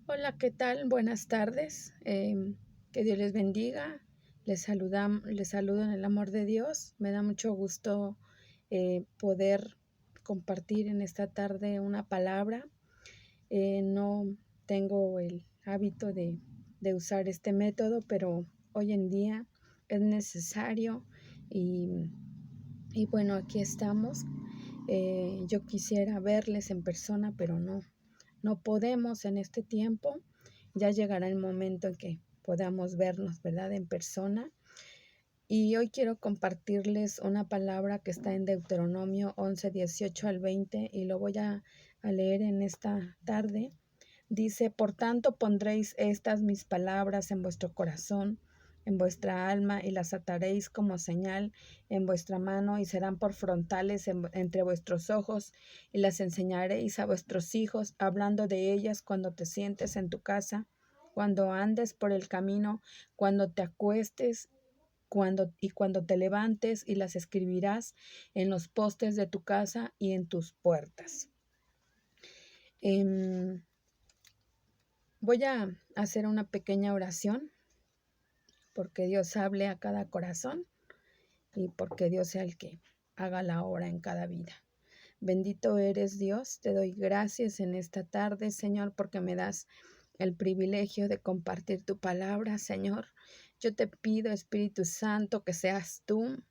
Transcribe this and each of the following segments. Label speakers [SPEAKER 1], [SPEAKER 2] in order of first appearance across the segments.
[SPEAKER 1] Hola, ¿qué tal? Buenas tardes. Que Dios les bendiga. Les saludo en el amor de Dios. Me da mucho gusto poder compartir en esta tarde una palabra. No tengo el hábito de usar este método, pero hoy en día es necesario y, y bueno, aquí estamos. Yo quisiera verles en persona, pero no podemos en este tiempo. Ya llegará el momento en que podamos vernos, ¿verdad? En persona. Y hoy quiero compartirles una palabra que está en Deuteronomio 11, 18 al 20 y lo voy a leer en esta tarde. Dice, por tanto pondréis estas mis palabras en vuestro corazón, en vuestra alma, y las ataréis como señal en vuestra mano, y serán por frontales entre vuestros ojos, y las enseñaréis a vuestros hijos, hablando de ellas cuando te sientes en tu casa, cuando andes por el camino, cuando te acuestes, cuando te levantes, y las escribirás en los postes de tu casa y en tus puertas. Em, Voy a hacer una pequeña oración porque Dios hable a cada corazón y porque Dios sea el que haga la obra en cada vida. Bendito eres Dios, te doy gracias en esta tarde, Señor, porque me das el privilegio de compartir tu palabra, Señor. Yo te pido, Espíritu Santo, que seas tú,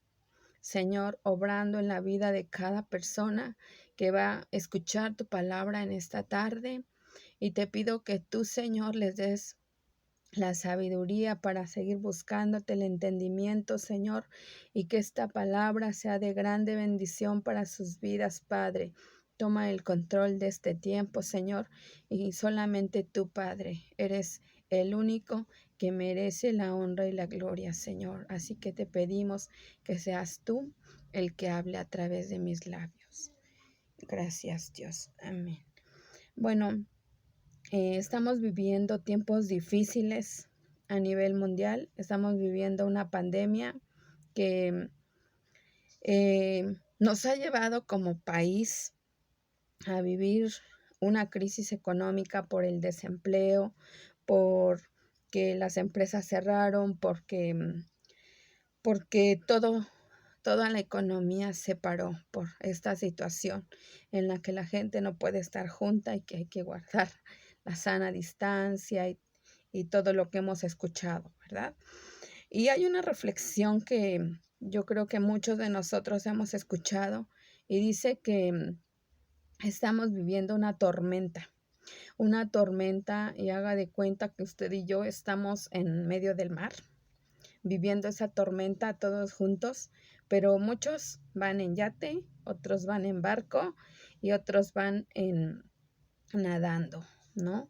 [SPEAKER 1] Señor, obrando en la vida de cada persona que va a escuchar tu palabra en esta tarde. Y te pido que tú, Señor, les des la sabiduría para seguir buscándote, el entendimiento, Señor, y que esta palabra sea de grande bendición para sus vidas, Padre. Toma el control de este tiempo, Señor, y solamente tú, Padre, eres el único que merece la honra y la gloria, Señor. Así que te pedimos que seas tú el que hable a través de mis labios. Gracias, Dios. Amén. Bueno, estamos viviendo tiempos difíciles a nivel mundial. Estamos viviendo una pandemia que nos ha llevado como país a vivir una crisis económica por el desempleo, porque las empresas cerraron, porque toda la economía se paró por esta situación en la que la gente no puede estar junta y que hay que guardar la sana distancia y todo lo que hemos escuchado, ¿verdad? Y hay una reflexión que yo creo que muchos de nosotros hemos escuchado y dice que estamos viviendo una tormenta y haga de cuenta que usted y yo estamos en medio del mar viviendo esa tormenta todos juntos, pero muchos van en yate, otros van en barco y otros van nadando, ¿no?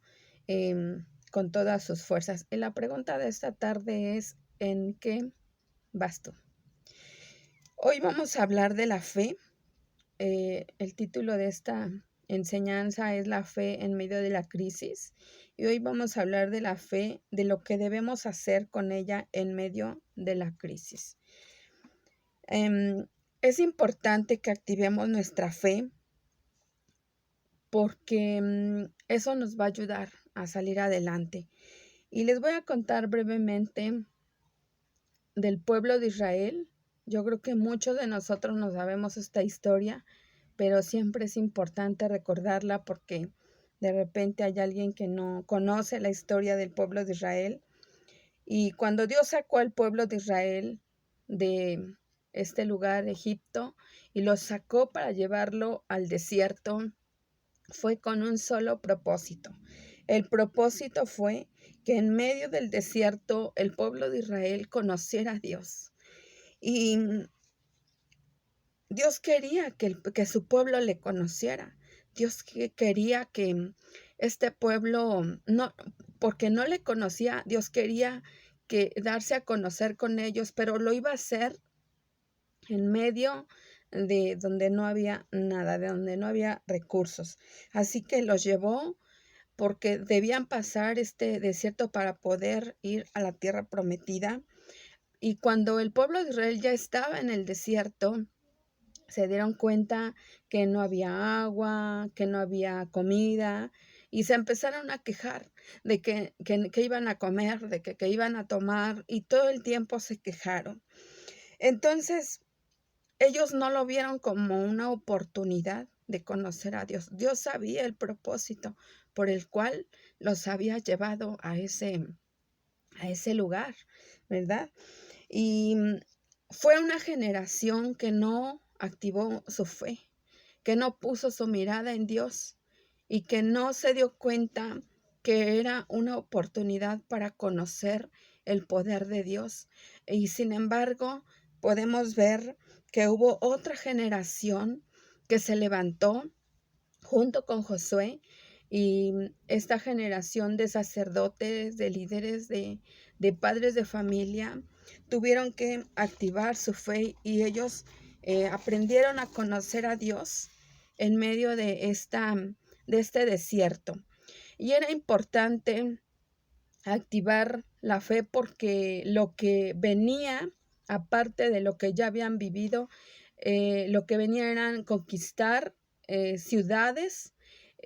[SPEAKER 1] Con todas sus fuerzas. Y la pregunta de esta tarde es, ¿en qué vas tú? Hoy vamos a hablar de la fe. El título de esta enseñanza es La fe en medio de la crisis. Y hoy vamos a hablar de la fe, de lo que debemos hacer con ella en medio de la crisis. Es importante que activemos nuestra fe porque eso nos va a ayudar a salir adelante. Y les voy a contar brevemente del pueblo de Israel. Yo creo que muchos de nosotros no sabemos esta historia, pero siempre es importante recordarla porque de repente hay alguien que no conoce la historia del pueblo de Israel. Y cuando Dios sacó al pueblo de Israel de este lugar, Egipto, y lo sacó para llevarlo al desierto, fue con un solo propósito. El propósito fue que en medio del desierto el pueblo de Israel conociera a Dios. Y Dios quería que su pueblo le conociera. Dios quería que este pueblo, no, porque no le conocía, Dios quería que darse a conocer con ellos, pero lo iba a hacer en medio de donde no había nada, de donde no había recursos. Así que los llevó porque debían pasar este desierto para poder ir a la tierra prometida. Y cuando el pueblo de Israel ya estaba en el desierto, se dieron cuenta que no había agua, que no había comida y se empezaron a quejar de que iban a comer, de que iban a tomar, y todo el tiempo se quejaron. Entonces, ellos no lo vieron como una oportunidad de conocer a Dios. Dios sabía el propósito por el cual los había llevado a ese lugar, ¿verdad? Y fue una generación que no activó su fe, que no puso su mirada en Dios y que no se dio cuenta que era una oportunidad para conocer el poder de Dios. Y sin embargo, podemos ver que hubo otra generación que se levantó junto con Josué, y esta generación de sacerdotes, de líderes, de padres de familia, tuvieron que activar su fe, y ellos aprendieron a conocer a Dios en medio de este desierto. Y era importante activar la fe porque lo que venía, aparte de lo que ya habían vivido, lo que venía eran conquistar ciudades,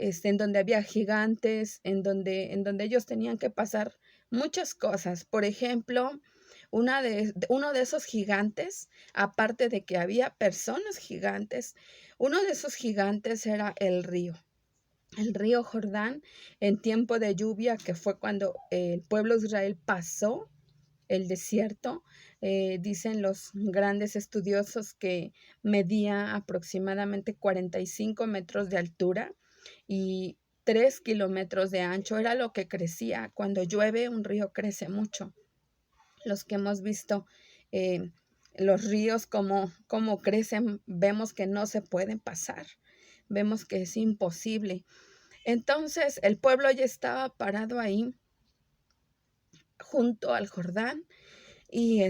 [SPEAKER 1] en donde había gigantes, en donde ellos tenían que pasar muchas cosas. Por ejemplo, uno de esos gigantes, aparte de que había personas gigantes, uno de esos gigantes era el río Jordán en tiempo de lluvia, que fue cuando el pueblo de Israel pasó el desierto. Dicen los grandes estudiosos que medía aproximadamente 45 metros de altura y 3 kilómetros de ancho. Era lo que crecía. Cuando llueve, un río crece mucho. Los que hemos visto los ríos como crecen, vemos que no se pueden pasar. Vemos que es imposible. Entonces el pueblo ya estaba parado ahí junto al Jordán, y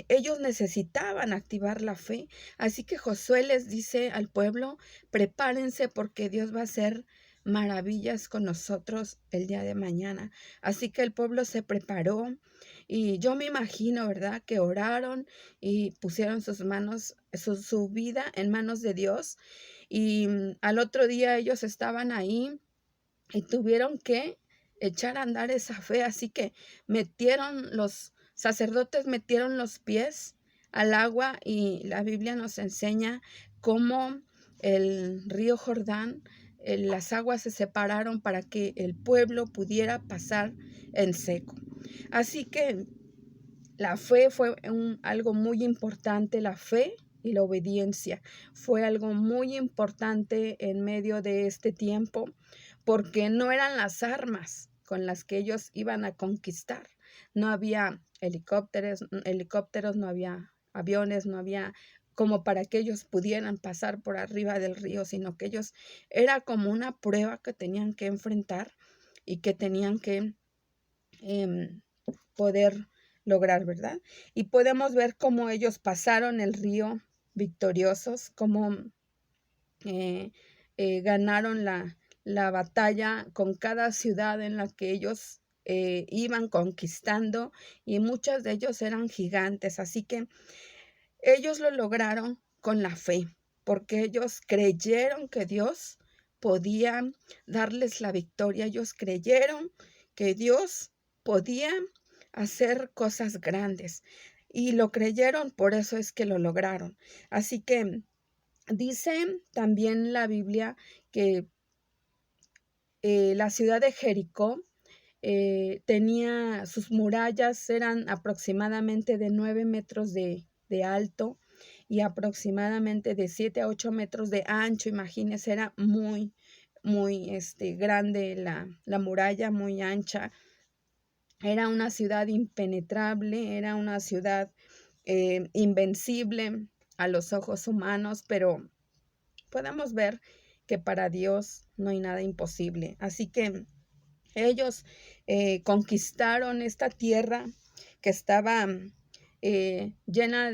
[SPEAKER 1] ellos necesitaban activar la fe. Así que Josué les dice al pueblo: prepárense porque Dios va a hacer maravillas con nosotros el día de mañana. Así que el pueblo se preparó, y yo me imagino, ¿verdad?, que oraron y pusieron sus manos, su vida en manos de Dios. Y al otro día ellos estaban ahí y tuvieron que echar a andar esa fe. Así que los sacerdotes metieron los pies al agua, y la Biblia nos enseña cómo el río Jordán, las aguas se separaron para que el pueblo pudiera pasar en seco. Así que la fe fue algo muy importante. La fe y la obediencia fue algo muy importante en medio de este tiempo, porque no eran las armas con las que ellos iban a conquistar. No había helicópteros, no había aviones, no había como para que ellos pudieran pasar por arriba del río, sino que ellos era como una prueba que tenían que enfrentar y que tenían que poder lograr, ¿verdad? Y podemos ver cómo ellos pasaron el río victoriosos, cómo ganaron la batalla con cada ciudad en la que ellos iban conquistando, y muchos de ellos eran gigantes. Así que ellos lo lograron con la fe, porque ellos creyeron que Dios podía darles la victoria. Ellos creyeron que Dios podía hacer cosas grandes, y lo creyeron, por eso es que lo lograron. Así que dice también la Biblia que la ciudad de Jericó tenía sus murallas, eran aproximadamente de 9 metros de alto y aproximadamente de 7 a 8 metros de ancho. Imagínense, era muy, muy grande la muralla, muy ancha. Era una ciudad impenetrable, era una ciudad invencible a los ojos humanos, pero podemos ver que para Dios no hay nada imposible. Así que ellos conquistaron esta tierra que estaba llena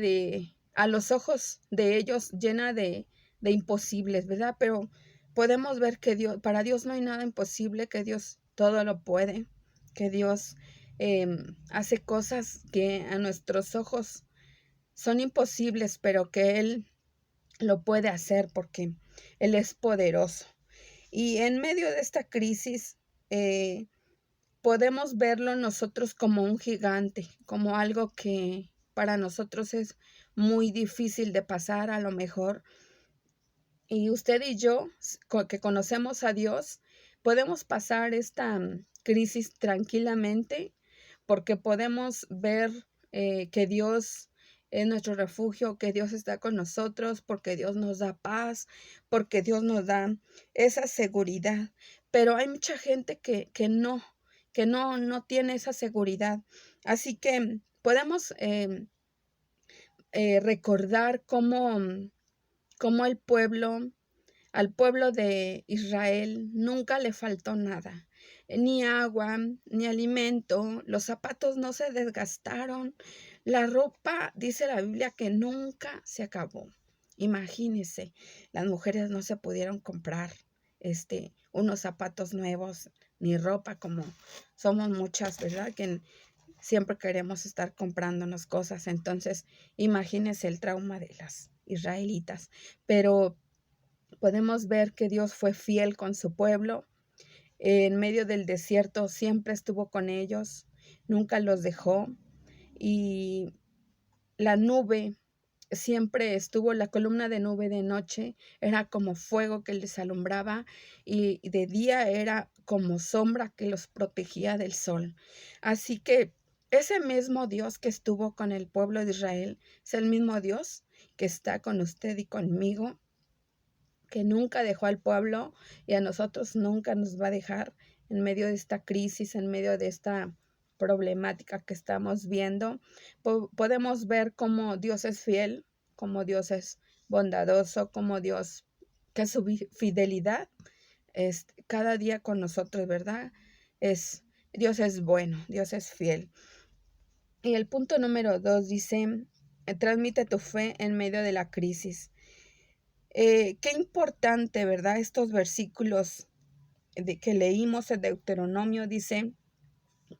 [SPEAKER 1] a los ojos de ellos, llena de imposibles, ¿verdad? Pero podemos ver que para Dios no hay nada imposible, que Dios todo lo puede, que Dios hace cosas que a nuestros ojos son imposibles, pero que Él lo puede hacer porque Él es poderoso. Y en medio de esta crisis, eh, podemos verlo nosotros como un gigante, como algo que para nosotros es muy difícil de pasar a lo mejor. Y usted y yo, que conocemos a Dios, podemos pasar esta crisis tranquilamente porque podemos ver que Dios es nuestro refugio, que Dios está con nosotros, porque Dios nos da paz, porque Dios nos da esa seguridad. Pero hay mucha gente que no tiene esa seguridad. Así que podemos recordar cómo al pueblo de Israel nunca le faltó nada, ni agua, ni alimento, los zapatos no se desgastaron, la ropa, dice la Biblia, que nunca se acabó. Imagínense, las mujeres no se pudieron comprar unos zapatos nuevos, ni ropa como somos muchas, ¿verdad? Que siempre queremos estar comprándonos cosas. Entonces, imagínense el trauma de las israelitas. Pero podemos ver que Dios fue fiel con su pueblo. En medio del desierto siempre estuvo con ellos, nunca los dejó. Y la nube siempre estuvo, la columna de nube de noche era como fuego que les alumbraba y de día era como sombra que los protegía del sol. Así que ese mismo Dios que estuvo con el pueblo de Israel es el mismo Dios que está con usted y conmigo, que nunca dejó al pueblo y a nosotros nunca nos va a dejar en medio de esta crisis, en medio de esta problemática que estamos viendo. Podemos ver cómo Dios es fiel, cómo Dios es bondadoso, cómo Dios, que su fidelidad es cada día con nosotros, ¿verdad? Dios es bueno, Dios es fiel. Y el punto número 2 dice, transmite tu fe en medio de la crisis. Qué importante, ¿verdad? Estos versículos que leímos en Deuteronomio dice,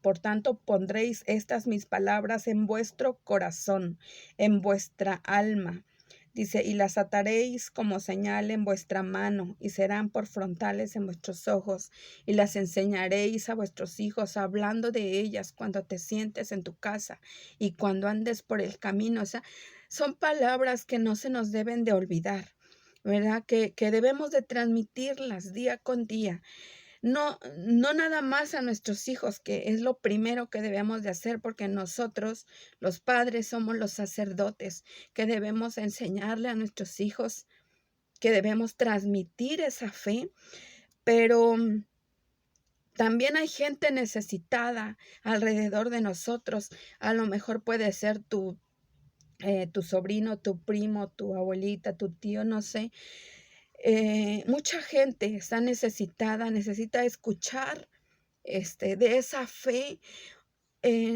[SPEAKER 1] por tanto pondréis estas mis palabras en vuestro corazón, en vuestra alma. Dice, y las ataréis como señal en vuestra mano, y serán por frontales en vuestros ojos, y las enseñaréis a vuestros hijos, hablando de ellas cuando te sientes en tu casa y cuando andes por el camino. O sea, son palabras que no se nos deben de olvidar, ¿verdad? Que debemos de transmitirlas día con día. No nada más a nuestros hijos, que es lo primero que debemos de hacer, porque nosotros, los padres, somos los sacerdotes, que debemos enseñarle a nuestros hijos, que debemos transmitir esa fe, pero también hay gente necesitada alrededor de nosotros. A lo mejor puede ser tu sobrino, tu primo, tu abuelita, tu tío, no sé. Mucha gente está necesitada, necesita escuchar de esa fe.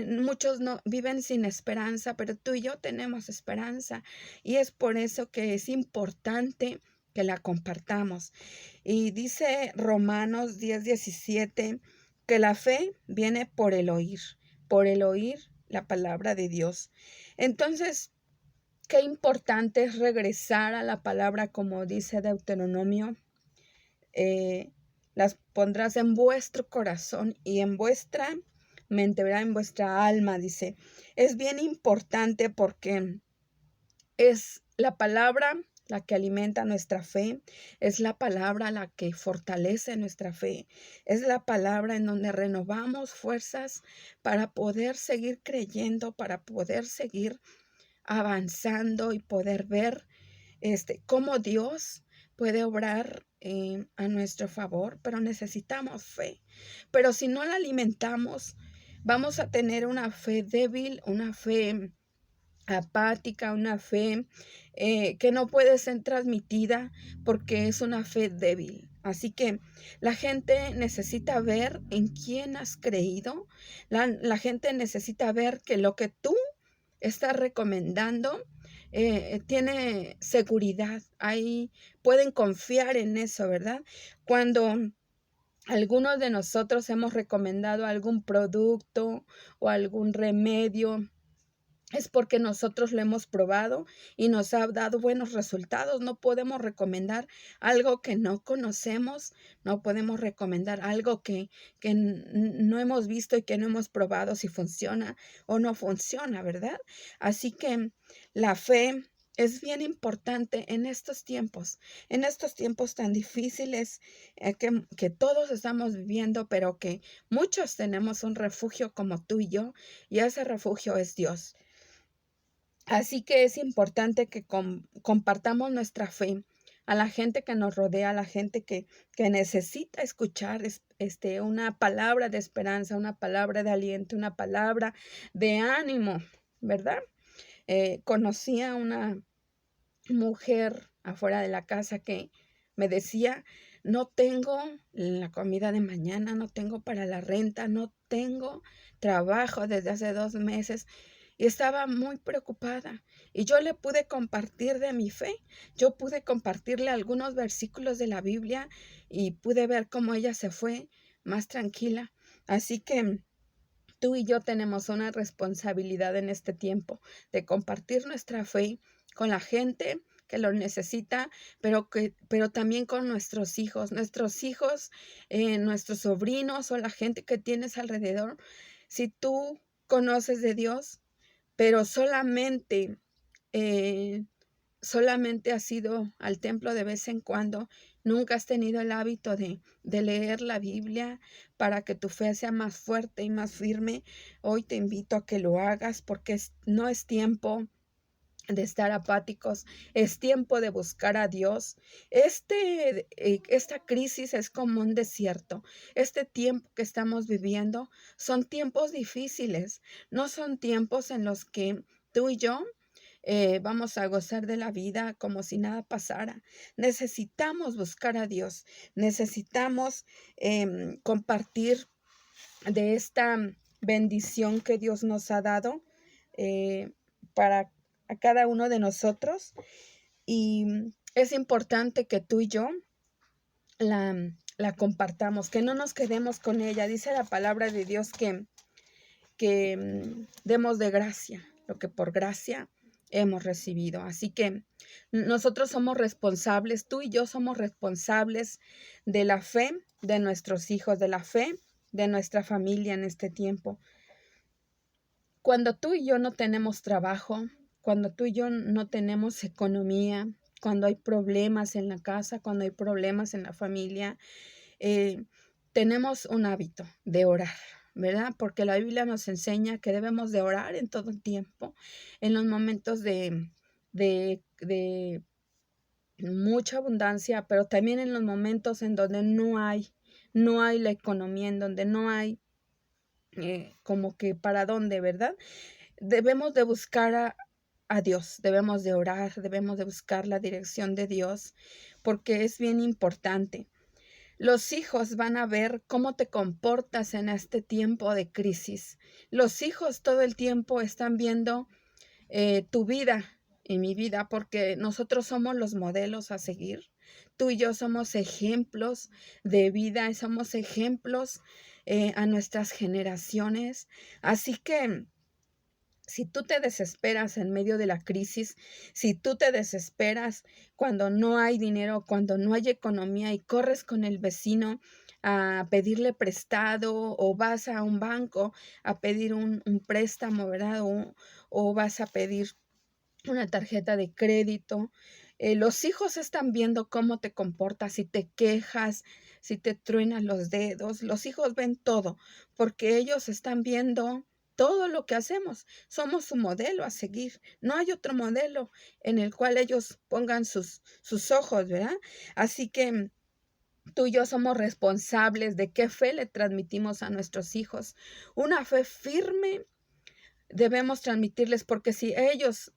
[SPEAKER 1] Muchos no viven sin esperanza, pero tú y yo tenemos esperanza y es por eso que es importante que la compartamos. Y dice Romanos 10:17 que la fe viene por el oír la palabra de Dios. Entonces, qué importante es regresar a la palabra, como dice Deuteronomio. Las pondrás en vuestro corazón y en vuestra mente, ¿verdad? En vuestra alma, dice. Es bien importante porque es la palabra la que alimenta nuestra fe, es la palabra la que fortalece nuestra fe, es la palabra en donde renovamos fuerzas para poder seguir creyendo, para poder seguir avanzando y poder ver cómo Dios puede obrar a nuestro favor, pero necesitamos fe. Pero si no la alimentamos, vamos a tener una fe débil, una fe apática, una fe que no puede ser transmitida porque es una fe débil. Así que la gente necesita ver en quién has creído. La gente necesita ver que lo que tú estás recomendando tiene seguridad. Ahí pueden confiar en eso, ¿verdad? Cuando algunos de nosotros hemos recomendado algún producto o algún remedio es porque nosotros lo hemos probado y nos ha dado buenos resultados. No podemos recomendar algo que no conocemos, no podemos recomendar algo que no hemos visto y que no hemos probado si funciona o no funciona, ¿verdad? Así que la fe es bien importante en estos tiempos tan difíciles que todos estamos viviendo, pero que muchos tenemos un refugio como tú y yo, y ese refugio es Dios. Así que es importante que compartamos nuestra fe a la gente que nos rodea, a la gente que necesita escuchar una palabra de esperanza, una palabra de aliento, una palabra de ánimo, ¿verdad? Conocí a una mujer afuera de la casa que me decía, no tengo la comida de mañana, no tengo para la renta, no tengo trabajo desde hace 2 meses. Y estaba muy preocupada. Y yo le pude compartir de mi fe. Yo pude compartirle algunos versículos de la Biblia y pude ver cómo ella se fue más tranquila. Así que tú y yo tenemos una responsabilidad en este tiempo de compartir nuestra fe con la gente que lo necesita, pero también con nuestros hijos, nuestros sobrinos o la gente que tienes alrededor. Si tú conoces de Dios, pero eh, solamente has ido al templo de vez en cuando, nunca has tenido el hábito de leer la Biblia para que tu fe sea más fuerte y más firme, hoy te invito a que lo hagas porque no es tiempo de estar apáticos, es tiempo de buscar a Dios. Esta crisis es como un desierto. Este tiempo que estamos viviendo son tiempos difíciles, no son tiempos en los que tú y yo vamos a gozar de la vida como si nada pasara. Necesitamos buscar a Dios, necesitamos compartir de esta bendición que Dios nos ha dado para a cada uno de nosotros. Y es importante que tú y yo la compartamos, que no nos quedemos con ella. Dice la palabra de Dios que demos de gracia lo que por gracia hemos recibido. Así que nosotros somos responsables, tú y yo somos responsables de la fe de nuestros hijos, de la fe de nuestra familia en este tiempo. Cuando tú y yo no tenemos trabajo, cuando tú y yo no tenemos economía, cuando hay problemas en la casa, cuando hay problemas en la familia, tenemos un hábito de orar, ¿verdad? Porque la Biblia nos enseña que debemos de orar en todo tiempo, en los momentos de mucha abundancia, pero también en los momentos en donde no hay la economía, en donde no hay como que para dónde, ¿verdad? Debemos de buscar a Dios, debemos de orar, debemos de buscar la dirección de Dios, porque es bien importante. Los hijos van a ver cómo te comportas en este tiempo de crisis. Los hijos todo el tiempo están viendo tu vida y mi vida, porque nosotros somos los modelos a seguir. Tú y yo somos ejemplos de vida, somos ejemplos a nuestras generaciones. Así que si tú te desesperas en medio de la crisis, si tú te desesperas cuando no hay dinero, cuando no hay economía y corres con el vecino a pedirle prestado o vas a un banco a pedir un préstamo, ¿verdad? O vas a pedir una tarjeta de crédito. Los hijos están viendo cómo te comportas, si te quejas, si te truenas los dedos. Los hijos ven todo porque ellos están viendo todo lo que hacemos. Somos su modelo a seguir. No hay otro modelo en el cual ellos pongan sus ojos, ¿verdad? Así que tú y yo somos responsables de qué fe le transmitimos a nuestros hijos. Una fe firme debemos transmitirles porque si ellos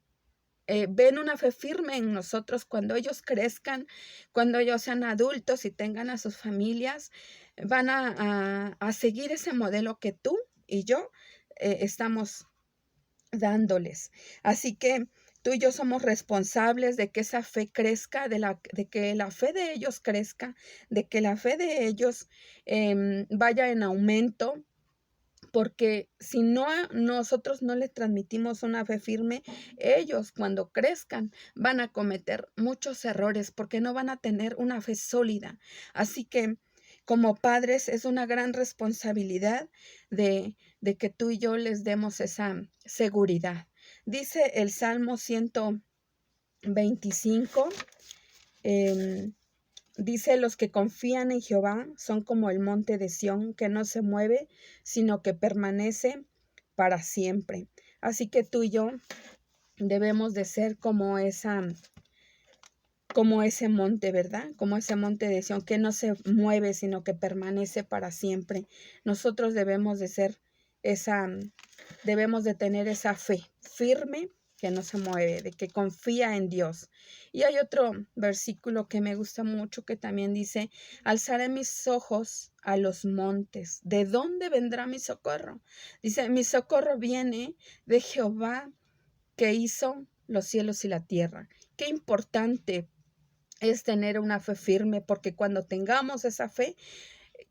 [SPEAKER 1] ven una fe firme en nosotros cuando ellos crezcan, cuando ellos sean adultos y tengan a sus familias, van a seguir ese modelo que tú y yo estamos dándoles. Así que tú y yo somos responsables de que esa fe crezca, de que la fe de ellos crezca, de que la fe de ellos vaya en aumento, porque si no nosotros no les transmitimos una fe firme, ellos cuando crezcan van a cometer muchos errores porque no van a tener una fe sólida. Así que como padres es una gran responsabilidad de que tú y yo les demos esa seguridad. Dice el Salmo 125, dice: los que confían en Jehová son como el monte de Sión, que no se mueve, sino que permanece para siempre. Así que tú y yo debemos de ser como ese monte, ¿verdad? Como ese monte de Sión, que no se mueve, sino que permanece para siempre. Nosotros debemos de ser debemos de tener esa fe firme que no se mueve, de que confía en Dios. Y hay otro versículo que me gusta mucho que también dice: alzaré mis ojos a los montes. ¿De dónde vendrá mi socorro? Dice: mi socorro viene de Jehová, que hizo los cielos y la tierra. Qué importante es tener una fe firme, porque cuando tengamos esa fe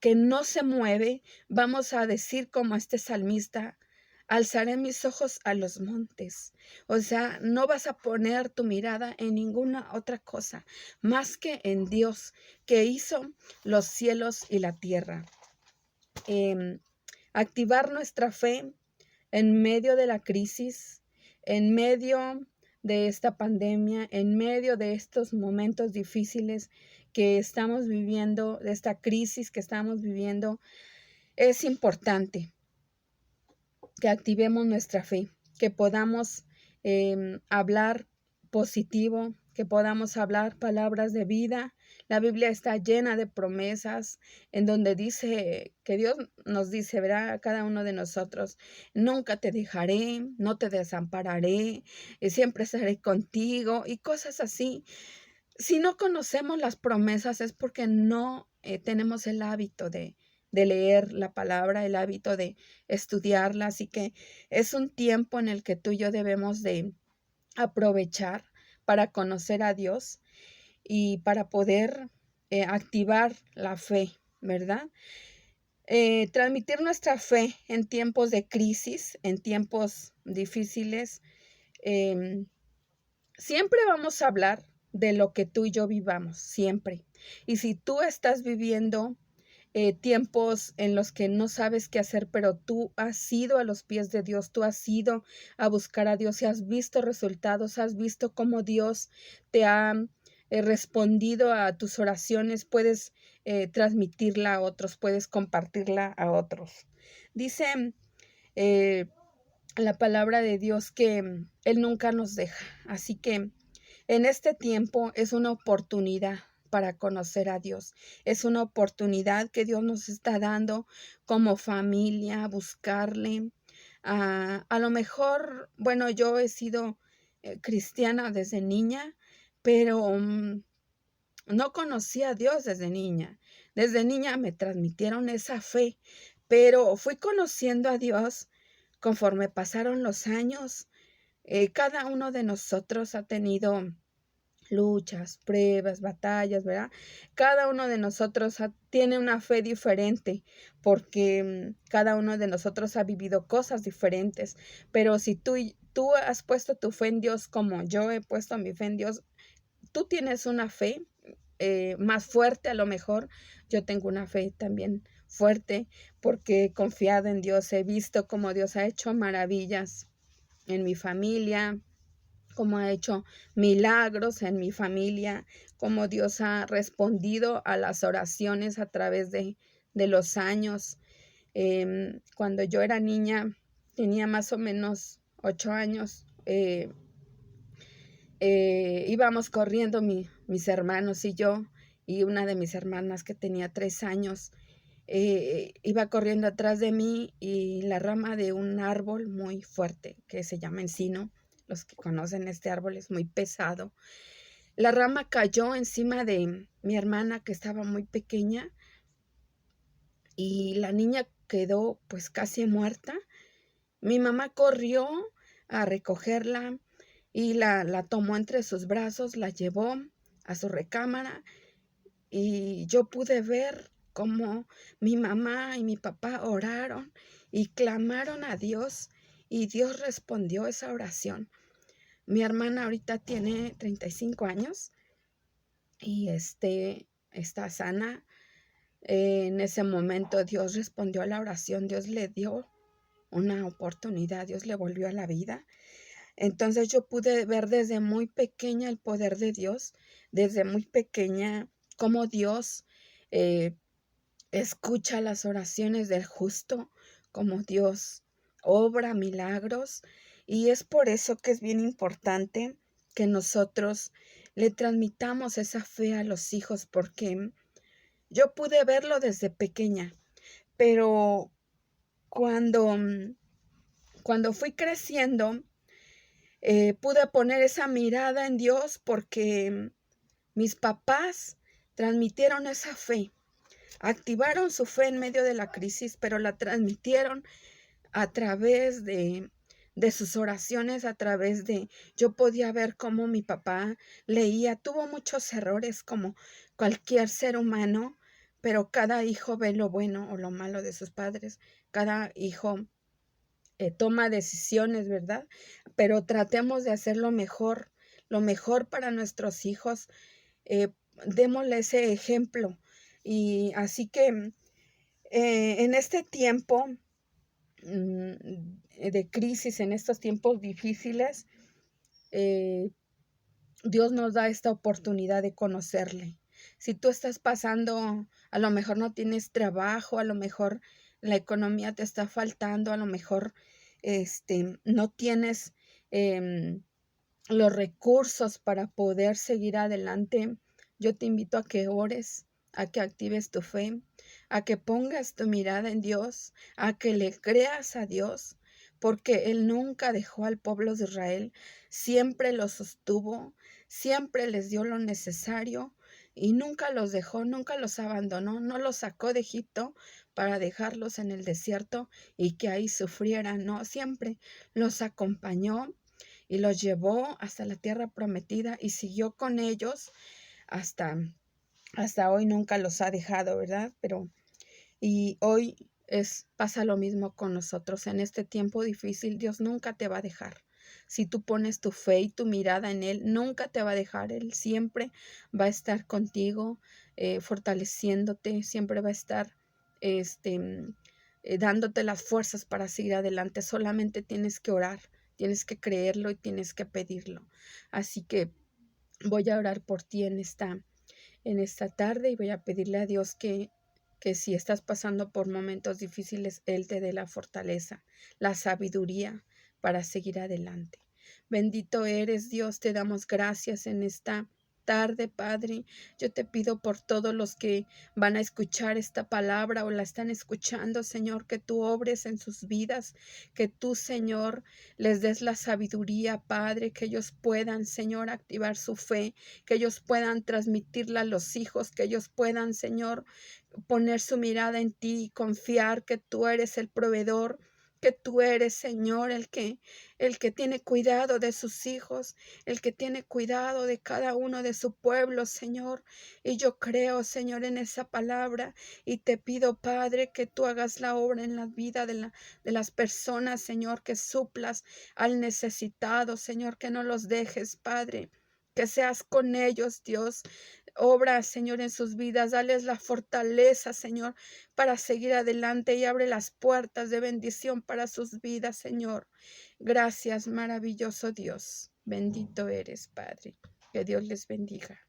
[SPEAKER 1] que no se mueve, vamos a decir como este salmista: alzaré mis ojos a los montes. O sea, no vas a poner tu mirada en ninguna otra cosa más que en Dios, que hizo los cielos y la tierra. Activar nuestra fe en medio de la crisis, en medio de esta pandemia, en medio de estos momentos difíciles que estamos viviendo, de esta crisis que estamos viviendo, es importante que activemos nuestra fe, que podamos hablar positivo, que podamos hablar palabras de vida. La Biblia está llena de promesas en donde dice que Dios nos dice, ¿verdad? A cada uno de nosotros: nunca te dejaré, no te desampararé, siempre estaré contigo, y cosas así. Si no conocemos las promesas es porque no tenemos el hábito de leer la palabra, el hábito de estudiarla. Así que es un tiempo en el que tú y yo debemos de aprovechar para conocer a Dios y para poder activar la fe, ¿verdad? Transmitir nuestra fe en tiempos de crisis, en tiempos difíciles. Siempre vamos a hablar de lo que tú y yo vivamos, siempre. Y si tú estás viviendo tiempos en los que no sabes qué hacer, pero tú has ido a los pies de Dios, tú has ido a buscar a Dios y has visto resultados, has visto cómo Dios te ha respondido a tus oraciones, puedes transmitirla a otros, puedes compartirla a otros. Dice eh, la palabra de Dios que Él nunca nos deja. Así que en este tiempo es una oportunidad para conocer a Dios. Es una oportunidad que Dios nos está dando como familia, buscarle. A lo mejor, bueno, yo he sido cristiana desde niña, pero no conocí a Dios desde niña. Desde niña me transmitieron esa fe, pero fui conociendo a Dios conforme pasaron los años. Cada uno de nosotros ha tenido luchas, pruebas, batallas, ¿verdad? Cada uno de nosotros tiene una fe diferente porque cada uno de nosotros ha vivido cosas diferentes. Pero si tú has puesto tu fe en Dios como yo he puesto mi fe en Dios, tú tienes una fe más fuerte a lo mejor. Yo tengo una fe también fuerte porque he confiado en Dios, he visto cómo Dios ha hecho maravillas en mi familia, cómo ha hecho milagros en mi familia, cómo Dios ha respondido a las oraciones a través de los años. Cuando yo era niña, tenía más o menos 8 años, íbamos corriendo mis hermanos y yo, y una de mis hermanas que tenía 3 años, iba corriendo atrás de mí, y la rama de un árbol muy fuerte que se llama encino, los que conocen este árbol es muy pesado, la rama cayó encima de mi hermana que estaba muy pequeña y la niña quedó pues casi muerta. Mi mamá corrió a recogerla y la tomó entre sus brazos, la llevó a su recámara, y yo pude ver cómo mi mamá y mi papá oraron y clamaron a Dios y Dios respondió esa oración. Mi hermana ahorita tiene 35 años y está sana. En ese momento Dios respondió a la oración, Dios le dio una oportunidad, Dios le volvió a la vida. Entonces yo pude ver desde muy pequeña el poder de Dios, desde muy pequeña cómo Dios escucha las oraciones del justo, como Dios obra milagros. Y es por eso que es bien importante que nosotros le transmitamos esa fe a los hijos, porque yo pude verlo desde pequeña, pero cuando, cuando fui creciendo, pude poner esa mirada en Dios porque mis papás transmitieron esa fe, activaron su fe en medio de la crisis, pero la transmitieron a través de sus oraciones, a través de, yo podía ver cómo mi papá leía, tuvo muchos errores como cualquier ser humano, pero cada hijo ve lo bueno o lo malo de sus padres, cada hijo toma decisiones, ¿verdad? Pero tratemos de hacer lo mejor para nuestros hijos, eh, démosle ese ejemplo. Y así que en este tiempo de crisis, en estos tiempos difíciles, Dios nos da esta oportunidad de conocerle. Si tú estás pasando, a lo mejor no tienes trabajo, a lo mejor la economía te está faltando, a lo mejor no tienes los recursos para poder seguir adelante, yo te invito a que ores, a que actives tu fe, a que pongas tu mirada en Dios, a que le creas a Dios, porque Él nunca dejó al pueblo de Israel, siempre los sostuvo, siempre les dio lo necesario y nunca los dejó, nunca los abandonó, no los sacó de Egipto para dejarlos en el desierto y que ahí sufrieran, no, siempre los acompañó y los llevó hasta la tierra prometida y siguió con ellos hasta, hasta hoy, nunca los ha dejado, ¿verdad? Y hoy pasa lo mismo con nosotros. En este tiempo difícil, Dios nunca te va a dejar. Si tú pones tu fe y tu mirada en Él, nunca te va a dejar. Él siempre va a estar contigo, fortaleciéndote, siempre va a estar dándote las fuerzas para seguir adelante. Solamente tienes que orar, tienes que creerlo y tienes que pedirlo. Así que voy a orar por ti en esta tarde y voy a pedirle a Dios que si estás pasando por momentos difíciles, Él te dé la fortaleza, la sabiduría para seguir adelante. Bendito eres, Dios, te damos gracias en esta tarde, Padre. Yo te pido por todos los que van a escuchar esta palabra o la están escuchando, Señor, que tú obres en sus vidas, que tú, Señor, les des la sabiduría, Padre, que ellos puedan, Señor, activar su fe, que ellos puedan transmitirla a los hijos, que ellos puedan, Señor, poner su mirada en ti y confiar que tú eres el proveedor, que tú eres, Señor, el que tiene cuidado de sus hijos, el que tiene cuidado de cada uno de su pueblo, Señor. Y yo creo, Señor, en esa palabra y te pido, Padre, que tú hagas la obra en la vida de las personas, Señor, que suplas al necesitado, Señor, que no los dejes, Padre. Que seas con ellos, Dios. Obra, Señor, en sus vidas. Dales la fortaleza, Señor, para seguir adelante y abre las puertas de bendición para sus vidas, Señor. Gracias, maravilloso Dios. Bendito eres, Padre. Que Dios les bendiga.